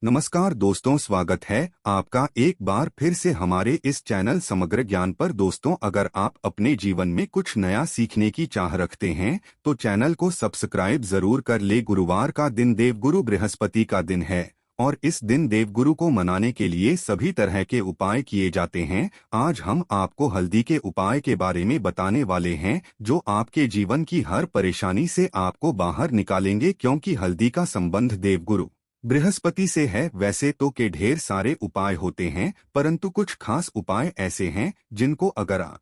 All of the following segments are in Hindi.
नमस्कार दोस्तों, स्वागत है आपका एक बार फिर से हमारे इस चैनल समग्र ज्ञान पर। दोस्तों, अगर आप अपने जीवन में कुछ नया सीखने की चाह रखते हैं तो चैनल को सब्सक्राइब जरूर कर ले। गुरुवार का दिन देवगुरु बृहस्पति का दिन है और इस दिन देवगुरु को मनाने के लिए सभी तरह के उपाय किए जाते हैं। आज हम आपको हल्दी के उपाय के बारे में बताने वाले हैं जो आपके जीवन की हर परेशानी से आपको बाहर निकालेंगे, क्योंकि हल्दी का संबंध देवगुरु बृहस्पति से है। वैसे तो के ढेर सारे उपाय होते हैं, परंतु कुछ खास उपाय ऐसे हैं जिनको अगर आप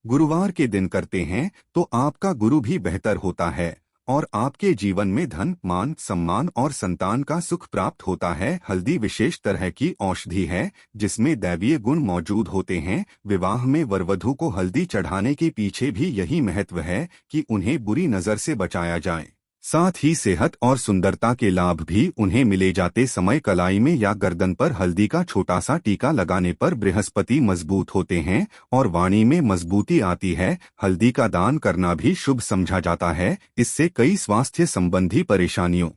गुरुवार के दिन करते हैं तो आपका गुरु भी बेहतर होता है और आपके जीवन में धन, मान, सम्मान और संतान का सुख प्राप्त होता है। हल्दी विशेष तरह की औषधि है जिसमें दैवीय गुण मौजूद होते हैं। विवाह में वरवधु को हल्दी चढ़ाने के पीछे भी यही महत्व है कि उन्हें बुरी नजर से बचाया जाए। साथ ही सेहत और सुंदरता के लाभ भी उन्हें मिले जाते समय कलाई में या गर्दन पर हल्दी का छोटा सा टीका लगाने पर बृहस्पति मजबूत होते हैं और वाणी में मजबूती आती है। हल्दी का दान करना भी शुभ समझा जाता है। इससे कई स्वास्थ्य संबंधी परेशानियों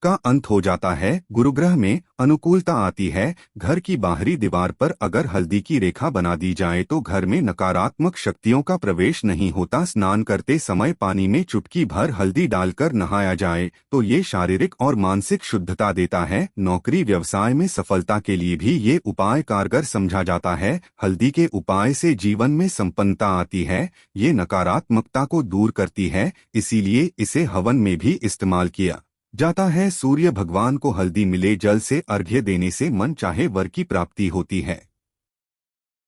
का अंत हो जाता है। गुरुग्रह में अनुकूलता आती है। घर की बाहरी दीवार पर अगर हल्दी की रेखा बना दी जाए तो घर में नकारात्मक शक्तियों का प्रवेश नहीं होता। स्नान करते समय पानी में चुटकी भर हल्दी डालकर नहाया जाए तो ये शारीरिक और मानसिक शुद्धता देता है। नौकरी व्यवसाय में सफलता के लिए भी ये उपाय कारगर समझा जाता है। हल्दी के उपाय से जीवन में संपन्नता आती है। ये नकारात्मकता को दूर करती है, इसीलिए इसे हवन में भी इस्तेमाल किया जाता है। सूर्य भगवान को हल्दी मिले जल से अर्घ्य देने से मन चाहे वर की प्राप्ति होती है।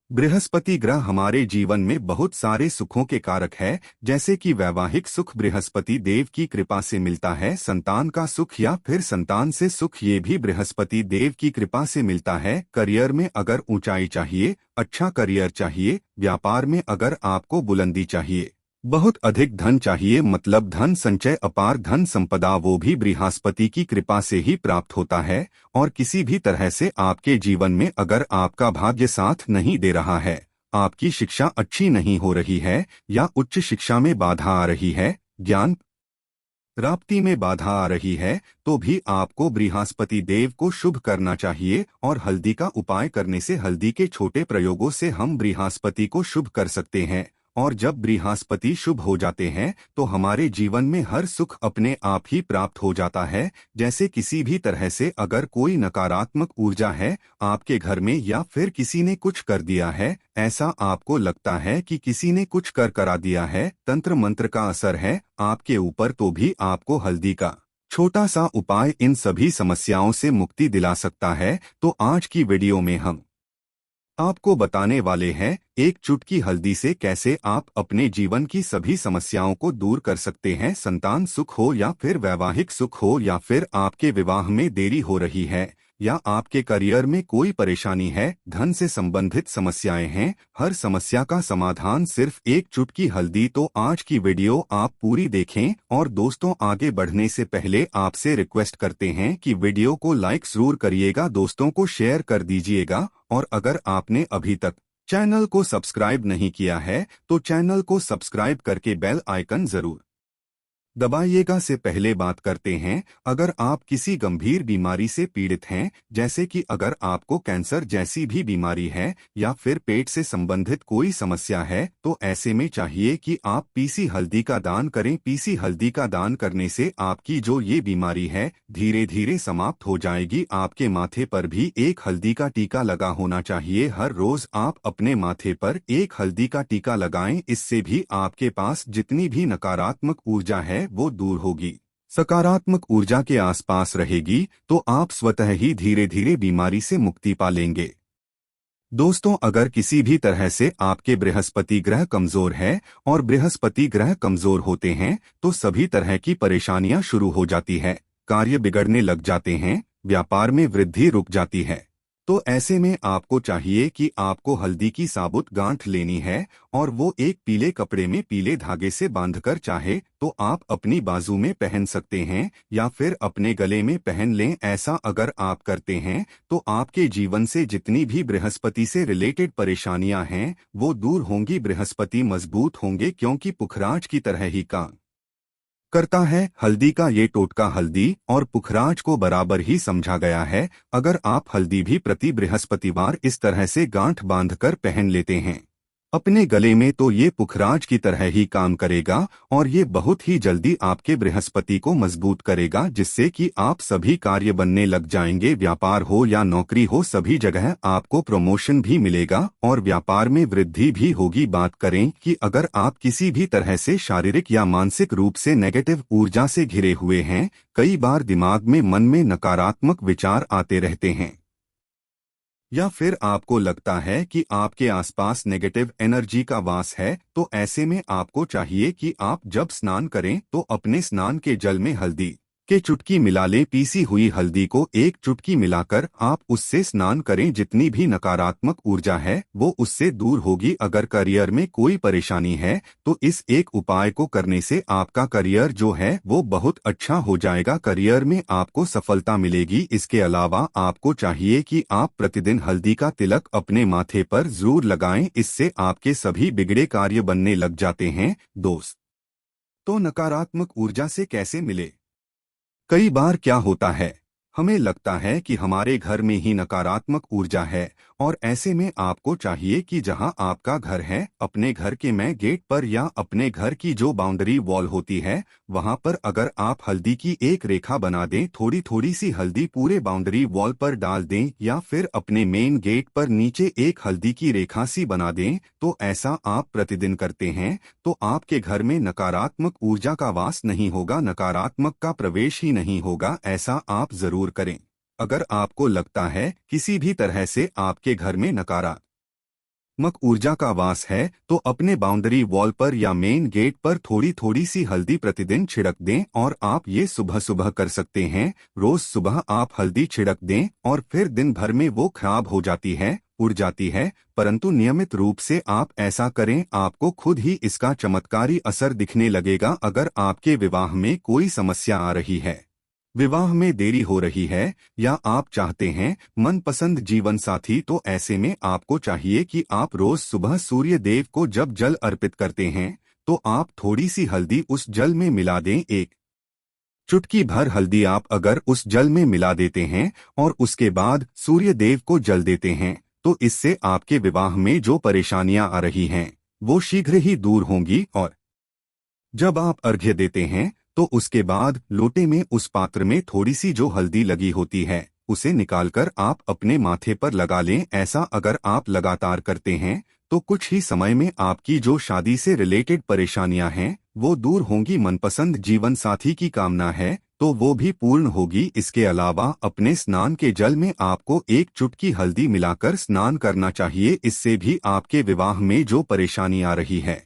बृहस्पति ग्रह हमारे जीवन में बहुत सारे सुखों के कारक है, जैसे कि वैवाहिक सुख बृहस्पति देव की कृपा से मिलता है। संतान का सुख या फिर संतान से सुख ये भी बृहस्पति देव की कृपा से मिलता है। करियर में अगर ऊंचाई चाहिए, अच्छा करियर चाहिए, व्यापार में अगर आपको बुलंदी चाहिए, बहुत अधिक धन चाहिए, मतलब धन संचय, अपार धन संपदा, वो भी बृहस्पति की कृपा से ही प्राप्त होता है। और किसी भी तरह से आपके जीवन में अगर आपका भाग्य साथ नहीं दे रहा है, आपकी शिक्षा अच्छी नहीं हो रही है या उच्च शिक्षा में बाधा आ रही है, ज्ञान प्राप्ति में बाधा आ रही है, तो भी आपको बृहस्पति देव को शुभ करना चाहिए। और हल्दी का उपाय करने से, हल्दी के छोटे प्रयोगों से हम बृहस्पति को शुभ कर सकते हैं। और जब बृहस्पति शुभ हो जाते हैं तो हमारे जीवन में हर सुख अपने आप ही प्राप्त हो जाता है। जैसे किसी भी तरह से अगर कोई नकारात्मक ऊर्जा है आपके घर में या फिर किसी ने कुछ कर दिया है, ऐसा आपको लगता है कि किसी ने कुछ कर करा दिया है, तंत्र मंत्र का असर है आपके ऊपर, तो भी आपको हल्दी का छोटा सा उपाय इन सभी समस्याओं से मुक्ति दिला सकता है। तो आज की वीडियो में हम आपको बताने वाले हैं एक चुटकी हल्दी से कैसे आप अपने जीवन की सभी समस्याओं को दूर कर सकते हैं। संतान सुख हो या फिर वैवाहिक सुख हो या फिर आपके विवाह में देरी हो रही है या आपके करियर में कोई परेशानी है, धन से संबंधित समस्याएं हैं, हर समस्या का समाधान सिर्फ एक चुटकी हल्दी। तो आज की वीडियो आप पूरी देखें। और दोस्तों, आगे बढ़ने से पहले आपसे रिक्वेस्ट करते हैं कि वीडियो को लाइक जरूर करिएगा, दोस्तों को शेयर कर दीजिएगा। और अगर आपने अभी तक चैनल को सब्सक्राइब नहीं किया है तो चैनल को सब्सक्राइब करके बेल आइकन जरूर दबाइएगा। से पहले बात करते हैं, अगर आप किसी गंभीर बीमारी से पीड़ित हैं, जैसे कि अगर आपको कैंसर जैसी भी बीमारी है या फिर पेट से संबंधित कोई समस्या है, तो ऐसे में चाहिए कि आप पीसी हल्दी का दान करें। पीसी हल्दी का दान करने से आपकी जो ये बीमारी है धीरे धीरे समाप्त हो जाएगी। आपके माथे पर भी एक हल्दी का टीका लगा होना चाहिए। हर रोज आप अपने माथे पर एक हल्दी का टीका लगाएं, इससे भी आपके पास जितनी भी नकारात्मक ऊर्जा है वो दूर होगी, सकारात्मक ऊर्जा के आसपास रहेगी, तो आप स्वतः ही धीरे धीरे बीमारी से मुक्ति पा लेंगे। दोस्तों, अगर किसी भी तरह से आपके बृहस्पति ग्रह कमजोर है और बृहस्पति ग्रह कमजोर होते हैं तो सभी तरह की परेशानियां शुरू हो जाती है, कार्य बिगड़ने लग जाते हैं, व्यापार में वृद्धि रुक जाती है। तो ऐसे में आपको चाहिए कि आपको हल्दी की साबुत गांठ लेनी है और वो एक पीले कपड़े में पीले धागे से बांधकर चाहे तो आप अपनी बाजू में पहन सकते हैं या फिर अपने गले में पहन लें। ऐसा अगर आप करते हैं तो आपके जीवन से जितनी भी बृहस्पति से रिलेटेड परेशानियां हैं वो दूर होंगी, बृहस्पति मजबूत होंगे, क्योंकि पुखराज की तरह ही काम करता है। हल्दी का ये टोटका हल्दी और पुखराज को बराबर ही समझा गया है। अगर आप हल्दी भी प्रति बृहस्पतिवार इस तरह से गांठ बांधकर पहन लेते हैं अपने गले में, तो ये पुखराज की तरह ही काम करेगा और ये बहुत ही जल्दी आपके बृहस्पति को मजबूत करेगा, जिससे कि आप सभी कार्य बनने लग जाएंगे। व्यापार हो या नौकरी हो, सभी जगह आपको प्रमोशन भी मिलेगा और व्यापार में वृद्धि भी होगी। बात करें कि अगर आप किसी भी तरह से शारीरिक या मानसिक रूप से नेगेटिव ऊर्जा से घिरे हुए हैं, कई बार दिमाग में मन में नकारात्मक विचार आते रहते हैं, या फिर आपको लगता है कि आपके आसपास नेगेटिव एनर्जी का वास है, तो ऐसे में आपको चाहिए कि आप जब स्नान करें तो अपने स्नान के जल में हल्दी के चुटकी मिला लें। पीसी हुई हल्दी को एक चुटकी मिलाकर आप उससे स्नान करें। जितनी भी नकारात्मक ऊर्जा है वो उससे दूर होगी। अगर करियर में कोई परेशानी है तो इस एक उपाय को करने से आपका करियर जो है वो बहुत अच्छा हो जाएगा। करियर में आपको सफलता मिलेगी। इसके अलावा आपको चाहिए कि आप प्रतिदिन हल्दी का तिलक अपने माथे पर जरूर लगाएं। इससे आपके सभी बिगड़े कार्य बनने लग जाते हैं। दोस्त, तो नकारात्मक ऊर्जा से कैसे मिले? कई बार क्या होता है, हमें लगता है कि हमारे घर में ही नकारात्मक ऊर्जा है और ऐसे में आपको चाहिए कि जहां आपका घर है, अपने घर के मेन गेट पर या अपने घर की जो बाउंड्री वॉल होती है वहां पर अगर आप हल्दी की एक रेखा बना दें, थोड़ी थोड़ी सी हल्दी पूरे बाउंड्री वॉल पर डाल दें या फिर अपने मेन गेट पर नीचे एक हल्दी की रेखा सी बना दें, तो ऐसा आप प्रतिदिन करते हैं तो आपके घर में नकारात्मक ऊर्जा का वास नहीं होगा, नकारात्मक का प्रवेश ही नहीं होगा। ऐसा आप जरूर करें। अगर आपको लगता है किसी भी तरह से आपके घर में नकारात्मक ऊर्जा का वास है, तो अपने बाउंड्री वॉल पर या मेन गेट पर थोड़ी थोड़ी सी हल्दी प्रतिदिन छिड़क दें और आप ये सुबह सुबह कर सकते हैं। रोज सुबह आप हल्दी छिड़क दें और फिर दिन भर में वो खराब हो जाती है, उड़ जाती है, परंतु नियमित रूप से आप ऐसा करें, आपको खुद ही इसका चमत्कारी असर दिखने लगेगा। अगर आपके विवाह में कोई समस्या आ रही है, विवाह में देरी हो रही है या आप चाहते हैं मनपसंद जीवन साथी, तो ऐसे में आपको चाहिए कि आप रोज सुबह सूर्य देव को जब जल अर्पित करते हैं तो आप थोड़ी सी हल्दी उस जल में मिला दें। एक चुटकी भर हल्दी आप अगर उस जल में मिला देते हैं और उसके बाद सूर्य देव को जल देते हैं, तो इससे आपके विवाह में जो परेशानियां आ रही हैं वो शीघ्र ही दूर होंगी। और जब आप अर्घ्य देते हैं तो उसके बाद लोटे में उस पात्र में थोड़ी सी जो हल्दी लगी होती है उसे निकालकर आप अपने माथे पर लगा लें। ऐसा अगर आप लगातार करते हैं तो कुछ ही समय में आपकी जो शादी से रिलेटेड परेशानियां हैं वो दूर होंगी। मनपसंद जीवन साथी की कामना है तो वो भी पूर्ण होगी। इसके अलावा अपने स्नान के जल में आपको एक चुटकी हल्दी मिलाकर स्नान करना चाहिए। इससे भी आपके विवाह में जो परेशानी आ रही है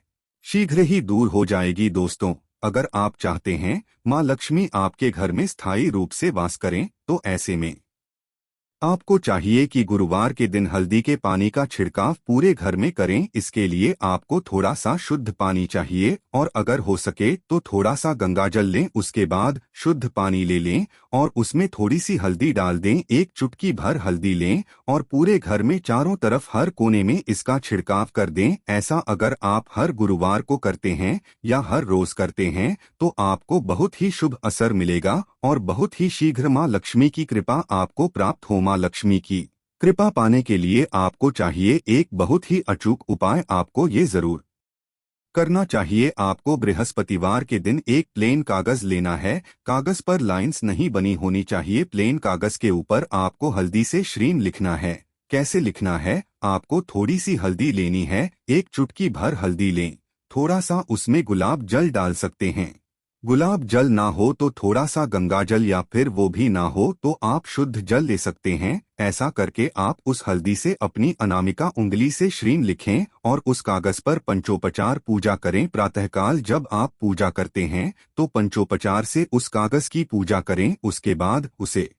शीघ्र ही दूर हो जाएगी। दोस्तों, अगर आप चाहते हैं माँ लक्ष्मी आपके घर में स्थायी रूप से वास करें, तो ऐसे में आपको चाहिए कि गुरुवार के दिन हल्दी के पानी का छिड़काव पूरे घर में करें। इसके लिए आपको थोड़ा सा शुद्ध पानी चाहिए और अगर हो सके तो थोड़ा सा गंगाजल लें। उसके बाद शुद्ध पानी ले लें और उसमें थोड़ी सी हल्दी डाल दें। एक चुटकी भर हल्दी लें और पूरे घर में चारों तरफ हर कोने में इसका छिड़काव कर दें। ऐसा अगर आप हर गुरुवार को करते हैं या हर रोज करते हैं तो आपको बहुत ही शुभ असर मिलेगा और बहुत ही शीघ्र माँ लक्ष्मी की कृपा आपको प्राप्त हो। माँ लक्ष्मी की कृपा पाने के लिए आपको चाहिए एक बहुत ही अचूक उपाय, आपको ये जरूर करना चाहिए। आपको बृहस्पतिवार के दिन एक प्लेन कागज लेना है। कागज पर लाइंस नहीं बनी होनी चाहिए। प्लेन कागज के ऊपर आपको हल्दी से श्रीम लिखना है। कैसे लिखना है? आपको थोड़ी सी हल्दी लेनी है, एक चुटकी भर हल्दी लें, थोड़ा सा उसमें गुलाब जल डाल सकते हैं। गुलाब जल ना हो तो थोड़ा सा गंगा जल या फिर वो भी ना हो तो आप शुद्ध जल ले सकते हैं। ऐसा करके आप उस हल्दी से अपनी अनामिका उंगली से श्रीम लिखें और उस कागज पर पंचोपचार पूजा करें। प्रातःकाल जब आप पूजा करते हैं तो पंचोपचार से उस कागज की पूजा करें। उसके बाद उसे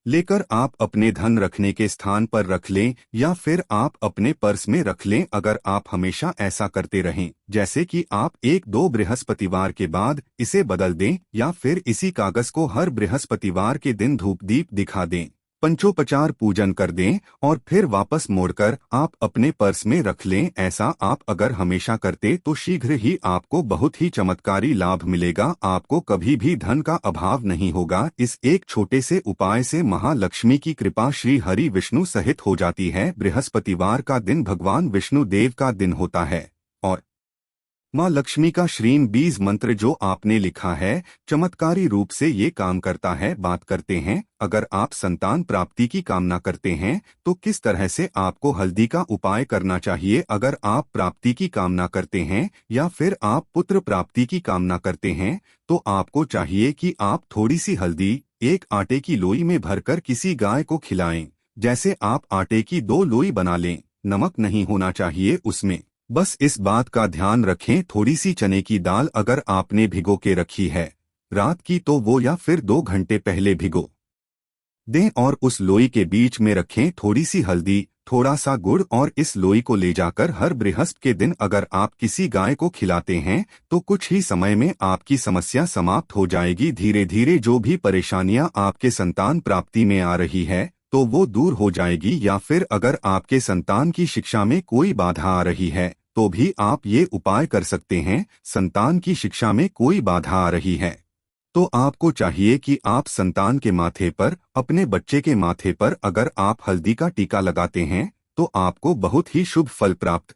लेकर आप अपने धन रखने के स्थान पर रख लें या फिर आप अपने पर्स में रख लें। अगर आप हमेशा ऐसा करते रहें, जैसे कि आप एक दो बृहस्पतिवार के बाद इसे बदल दें या फिर इसी कागज को हर बृहस्पतिवार के दिन धूप दीप दिखा दें, पंचोपचार पूजन कर दें और फिर वापस मोड़कर आप अपने पर्स में रख लें। ऐसा आप अगर हमेशा करते तो शीघ्र ही आपको बहुत ही चमत्कारी लाभ मिलेगा। आपको कभी भी धन का अभाव नहीं होगा। इस एक छोटे से उपाय से महालक्ष्मी की कृपा श्री हरि विष्णु सहित हो जाती है। बृहस्पतिवार का दिन भगवान विष्णु देव का दिन होता है और माँ लक्ष्मी का श्रीम बीज मंत्र जो आपने लिखा है चमत्कारी रूप से ये काम करता है। बात करते हैं, अगर आप संतान प्राप्ति की कामना करते हैं तो किस तरह से आपको हल्दी का उपाय करना चाहिए। अगर आप प्राप्ति की कामना करते हैं या फिर आप पुत्र प्राप्ति की कामना करते हैं तो आपको चाहिए कि आप थोड़ी सी हल्दी एक आटे की लोई में भरकर किसी गाय को खिलाएं। जैसे आप आटे की 2 लोई बना लें, नमक नहीं होना चाहिए उसमें। बस इस बात का ध्यान रखें, थोड़ी सी चने की दाल अगर आपने भिगो के रखी है रात की तो वो या फिर 2 घंटे पहले भिगो दें और उस लोई के बीच में रखें थोड़ी सी हल्दी, थोड़ा सा गुड़ और इस लोई को ले जाकर हर बृहस्पति के दिन अगर आप किसी गाय को खिलाते हैं तो कुछ ही समय में आपकी समस्या समाप्त हो जाएगी। धीरे धीरे जो भी परेशानियां आपके संतान प्राप्ति में आ रही है तो वो दूर हो जाएगी। या फिर अगर आपके संतान की शिक्षा में कोई बाधा आ रही है तो भी आप ये उपाय कर सकते हैं। संतान की शिक्षा में कोई बाधा आ रही है तो आपको चाहिए कि आप संतान के माथे पर, अपने बच्चे के माथे पर अगर आप हल्दी का टीका लगाते हैं तो आपको बहुत ही शुभ फल प्राप्त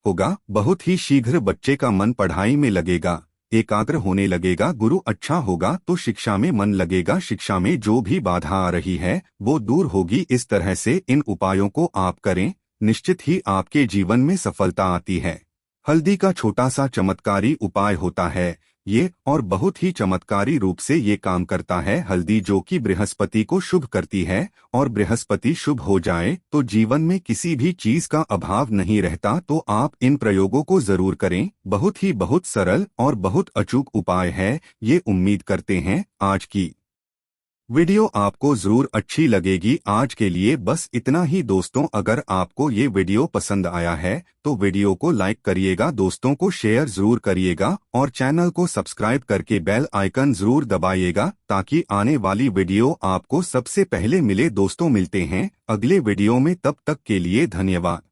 होगा। बहुत ही शीघ्र बच्चे का मन पढ़ाई में लगेगा, एकाग्र होने लगेगा, गुरु अच्छा होगा तो शिक्षा में मन लगेगा। शिक्षा में जो भी बाधा आ रही है वो दूर होगी। इस तरह से इन उपायों को आप करें, निश्चित ही आपके जीवन में सफलता आती है। हल्दी का छोटा सा चमत्कारी उपाय होता है ये और बहुत ही चमत्कारी रूप से ये काम करता है। हल्दी जो कि बृहस्पति को शुभ करती है और बृहस्पति शुभ हो जाए तो जीवन में किसी भी चीज का अभाव नहीं रहता। तो आप इन प्रयोगों को जरूर करें। बहुत सरल और बहुत अचूक उपाय है। ये उम्मीद करते हैं आज की वीडियो आपको जरूर अच्छी लगेगी। आज के लिए बस इतना ही दोस्तों। अगर आपको ये वीडियो पसंद आया है तो वीडियो को लाइक करिएगा, दोस्तों को शेयर जरूर करिएगा और चैनल को सब्सक्राइब करके बेल आइकन जरूर दबाइएगा ताकि आने वाली वीडियो आपको सबसे पहले मिले। दोस्तों मिलते हैं अगले वीडियो में, तब तक के लिए धन्यवाद।